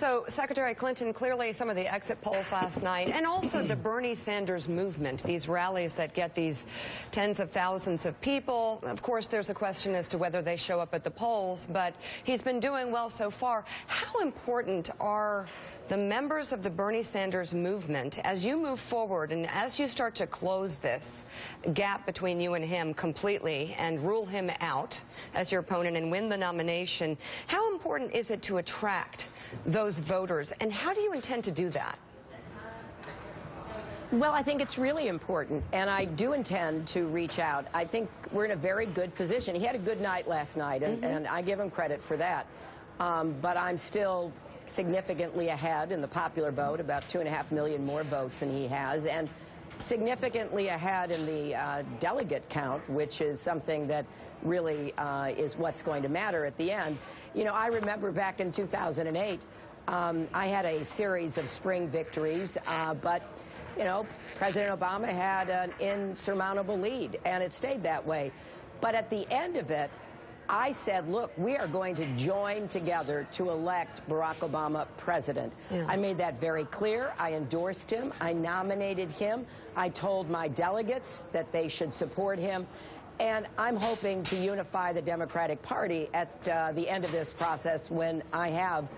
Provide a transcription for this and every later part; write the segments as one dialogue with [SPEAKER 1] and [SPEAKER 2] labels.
[SPEAKER 1] So, Secretary Clinton, clearly some of the exit polls last night, and also the Bernie Sanders movement, these rallies that get these tens of thousands of people. Of course, there's a question as to whether they show up at the polls, but he's been doing well so far. How important are the members of the Bernie Sanders movement as you move forward and as you start to close this gap between you and him completely and rule him out as your opponent and win the nomination? How important is it to attract those voters, and how do you intend to do that?
[SPEAKER 2] Well, I think it's really important, and I do intend to reach out. I think we're in a very good position. He had a good night last night, and I give him credit for that. But I'm still significantly ahead in the popular vote, about 2.5 million more votes than he has, and significantly ahead in the delegate count, which is something that really is what's going to matter at the end. You know, I remember back in 2008, I had a series of spring victories, but you know, President Obama had an insurmountable lead, and it stayed that way. But at the end of it, I said, look, we are going to join together to elect Barack Obama president. Yeah. I made that very clear. I endorsed him. I nominated him. I told my delegates that they should support him. And I'm hoping to unify the Democratic Party at the end of this process when I have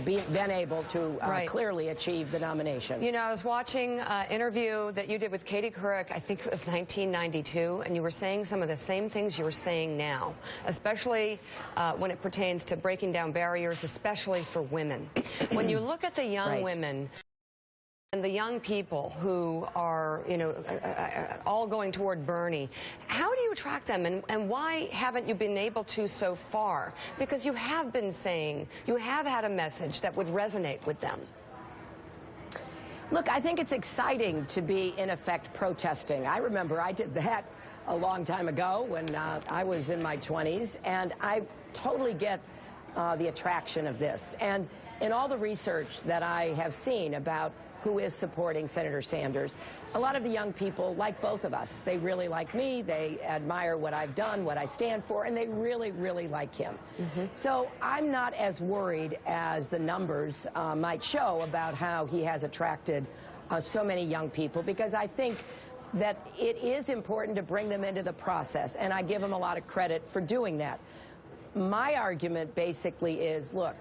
[SPEAKER 2] been able to clearly achieve the nomination.
[SPEAKER 1] You know, I was watching an interview that you did with Katie Couric, I think it was 1992, and you were saying some of the same things you were saying now, especially when it pertains to breaking down barriers, especially for women. When you look at the young women and the young people who are, you know, all going toward Bernie, how do you attract them, and why haven't you been able to so far? Because you have been saying, you have had a message that would resonate with them.
[SPEAKER 2] Look, I think it's exciting to be, in effect, protesting. I remember I did that a long time ago when I was in my 20s, and I totally get the attraction of this. And in all the research that I have seen about who is supporting Senator Sanders, a lot of the young people like both of us. They really like me, they admire what I've done, what I stand for, and they really, really like him. So I'm not as worried as the numbers might show about how he has attracted so many young people, because I think that it is important to bring them into the process, and I give him a lot of credit for doing that. My argument basically is, look,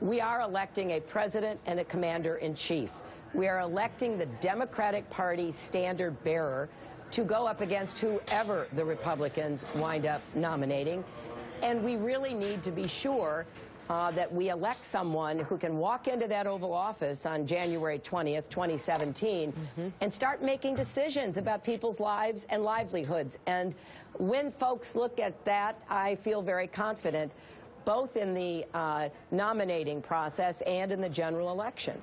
[SPEAKER 2] we are electing a president and a commander-in-chief. We are electing the Democratic Party standard bearer to go up against whoever the Republicans wind up nominating. And we really need to be sure that we elect someone who can walk into that Oval Office on January 20th, 2017, and start making decisions about people's lives and livelihoods. And when folks look at that, I feel very confident, both in the nominating process and in the general election.